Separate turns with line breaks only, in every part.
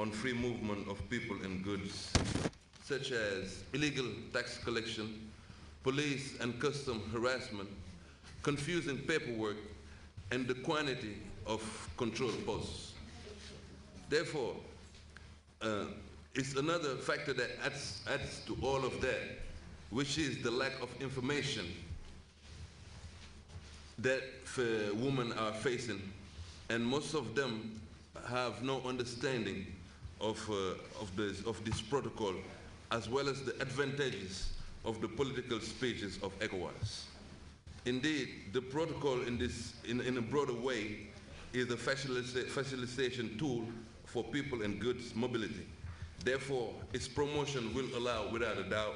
on free movement of people and goods, such as illegal tax collection, police and custom harassment, confusing paperwork, and the quantity of control posts. Therefore, it's another factor that adds to all of that, which is the lack of information that women are facing, and most of them have no understanding of this protocol, as well as the advantages of the political speeches of ECOWAS. Indeed, the protocol in a broader way is a facilitation tool for people and goods mobility. Therefore, its promotion will allow, without a doubt,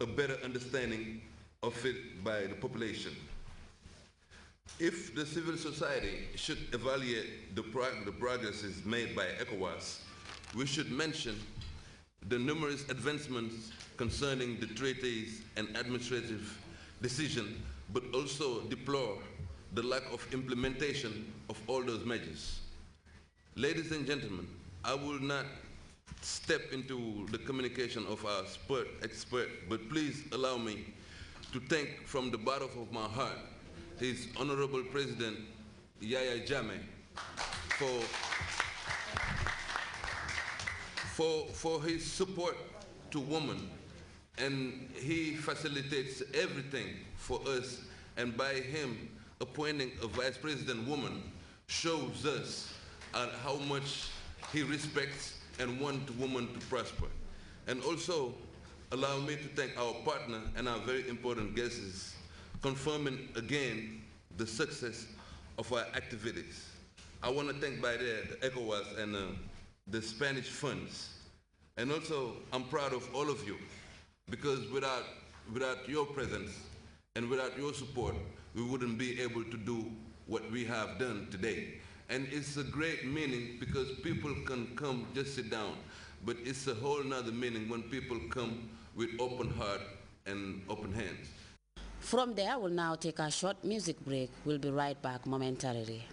a better understanding of it by the population. If the civil society should evaluate the progresses made by ECOWAS, we should mention the numerous advancements concerning the treaties and administrative decisions, but also deplore the lack of implementation of all those measures. Ladies and gentlemen, I will not step into the communication of our expert, but please allow me to thank from the bottom of my heart His Honorable President Yaya Jammeh for his support to women, and he facilitates everything for us, and by him appointing a vice president woman shows us how much he respects and wants women to prosper. And also allow me to thank our partner and our very important guests, confirming again the success of our activities. I want to thank by the ECOWAS and the Spanish funds. And also, I'm proud of all of you, because without your presence and without your support, we wouldn't be able to do what we have done today. And it's a great meaning because people can come, just sit down, but it's a whole nother meaning when people come with open heart and open hands.
From there, we'll now take a short music break. We'll be right back momentarily.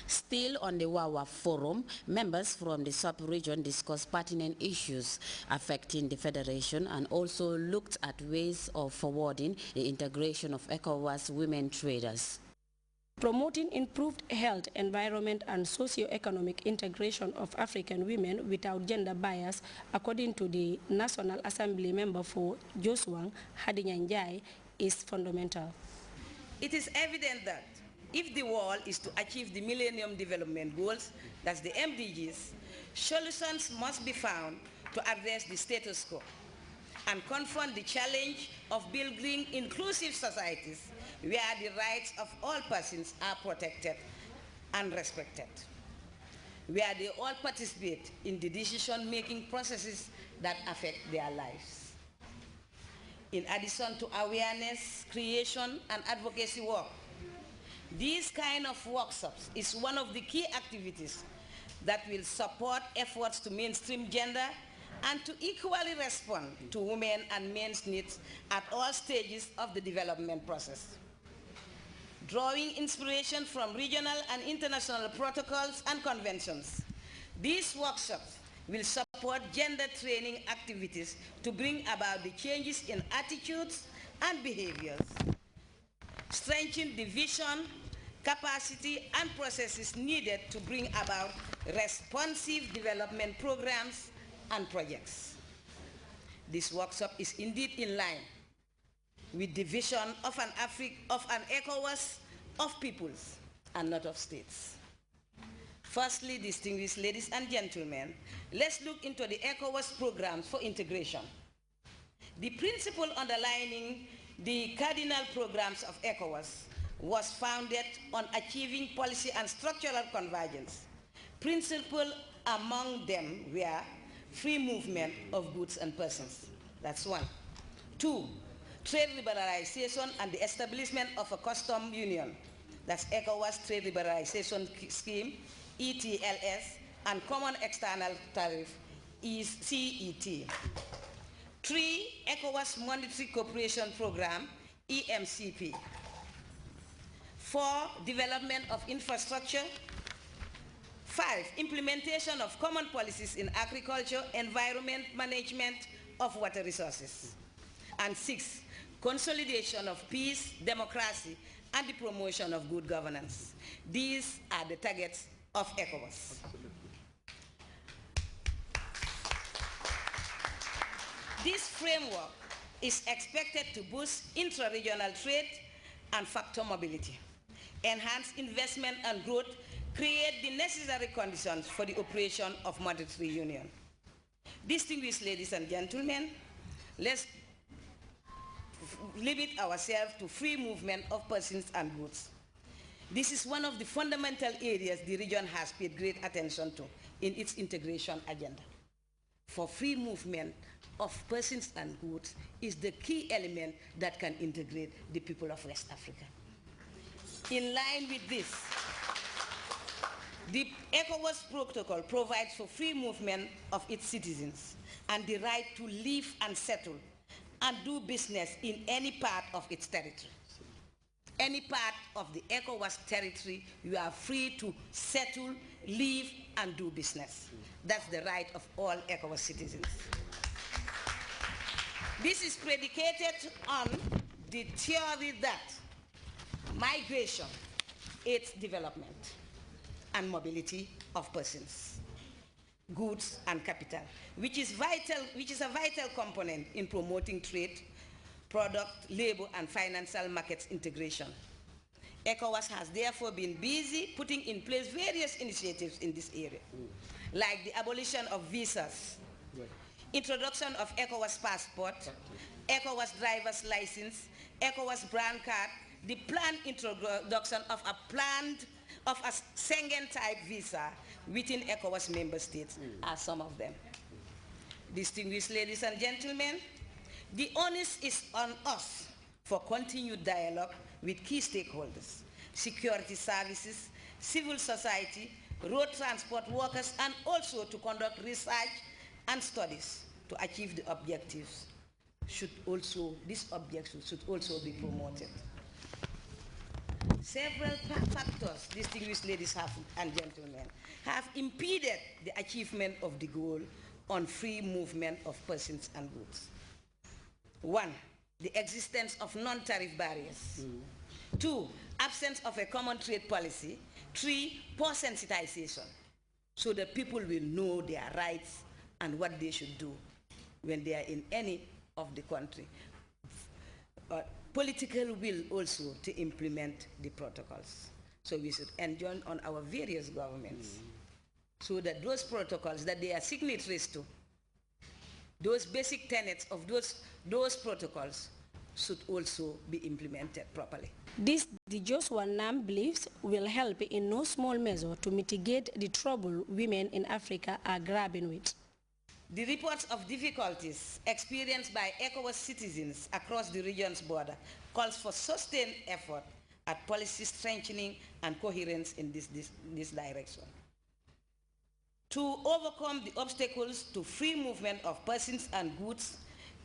Still on the Wawa Forum, members from the sub-region discussed pertinent issues affecting the Federation and also looked at ways of forwarding the integration of ECOWAS women traders.
Promoting improved health, environment, and socio-economic integration of African women without gender bias, according to the National Assembly member for Joswang, Hadinyanjai, is fundamental.
It is evident that if the goal is to achieve the Millennium Development Goals, that's the MDGs, solutions must be found to address the status quo and confront the challenge of building inclusive societies where the rights of all persons are protected and respected, where they all participate in the decision-making processes that affect their lives. In addition to awareness, creation, and advocacy work, these kind of workshops is one of the key activities that will support efforts to mainstream gender and to equally respond to women and men's needs at all stages of the development process. Drawing inspiration from regional and international protocols and conventions, these workshops will support gender training activities to bring about the changes in attitudes and behaviors, strengthen the vision, capacity, and processes needed to bring about responsive development programs and projects. This workshop is indeed in line with the vision of an ECOWAS of peoples and not of states. Firstly, distinguished ladies and gentlemen, let's look into the ECOWAS programs for integration. The principle underlining the cardinal programs of ECOWAS was founded on achieving policy and structural convergence. Principal among them were free movement of goods and persons. That's one. 2, trade liberalization and the establishment of a custom union. That's ECOWAS Trade Liberalization Scheme, ETLS, and Common External Tariff, CET. 3, ECOWAS Monetary Cooperation Program, EMCP. 4, development of infrastructure. 5, implementation of common policies in agriculture, environment management of water resources. And 6, consolidation of peace, democracy, and the promotion of good governance. These are the targets of ECOWAS. This framework is expected to boost intra-regional trade and factor mobility, enhance investment and growth, create the necessary conditions for the operation of monetary union. Distinguished ladies and gentlemen, let's limit ourselves to free movement of persons and goods. This is one of the fundamental areas the region has paid great attention to in its integration agenda. For free movement of persons and goods is the key element that can integrate the people of West Africa. In line with this, the ECOWAS protocol provides for free movement of its citizens and the right to live and settle and do business in any part of its territory. Any part of the ECOWAS territory, you are free to settle, live, and do business. That's the right of all ECOWAS citizens. This is predicated on the theory that migration aids development and mobility of persons, goods, and capital, which is a vital component in promoting trade, product, labor, and financial markets integration. ECOWAS has therefore been busy putting in place various initiatives in this area, like the abolition of visas, introduction of ECOWAS passport, ECOWAS driver's license, ECOWAS brand card, the planned introduction of a Schengen-type visa within ECOWAS member states are some of them. Distinguished ladies and gentlemen, the onus is on us for continued dialogue with key stakeholders, security services, civil society, road transport workers, and also to conduct research and studies to achieve the objectives. These objectives should also be promoted. Several factors, distinguished ladies and gentlemen, have impeded the achievement of the goal on free movement of persons and goods. 1, the existence of non-tariff barriers. 2, absence of a common trade policy. 3, poor sensitization, so that people will know their rights and what they should do when they are in any of the country. Political will also to implement the protocols. So we should enjoin on our various governments so that those protocols that they are signatories to, those basic tenets of those protocols should also be implemented properly.
This, the Joshua NAM believes, will help in no small measure to mitigate the trouble women in Africa are grappling with.
The reports of difficulties experienced by ECOWAS citizens across the region's border calls for sustained effort at policy strengthening and coherence in this direction. To overcome the obstacles to free movement of persons and goods,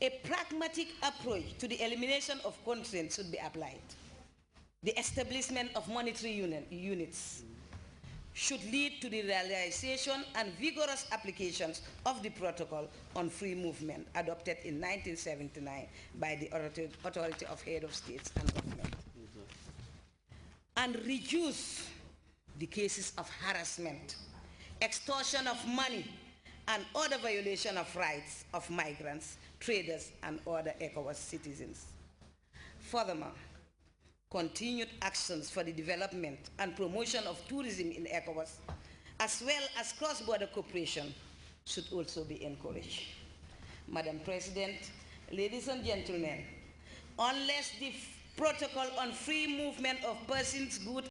a pragmatic approach to the elimination of constraints should be applied. The establishment of monetary units should lead to the realization and vigorous applications of the protocol on free movement adopted in 1979 by the Authority of Head of States and Government. And reduce the cases of harassment, extortion of money, and other violation of rights of migrants, traders, and other ECOWAS citizens. Furthermore, continued actions for the development and promotion of tourism in ECOWAS, as well as cross-border cooperation, should also be encouraged. Madam President, ladies and gentlemen, unless the Protocol on free movement of persons, goods,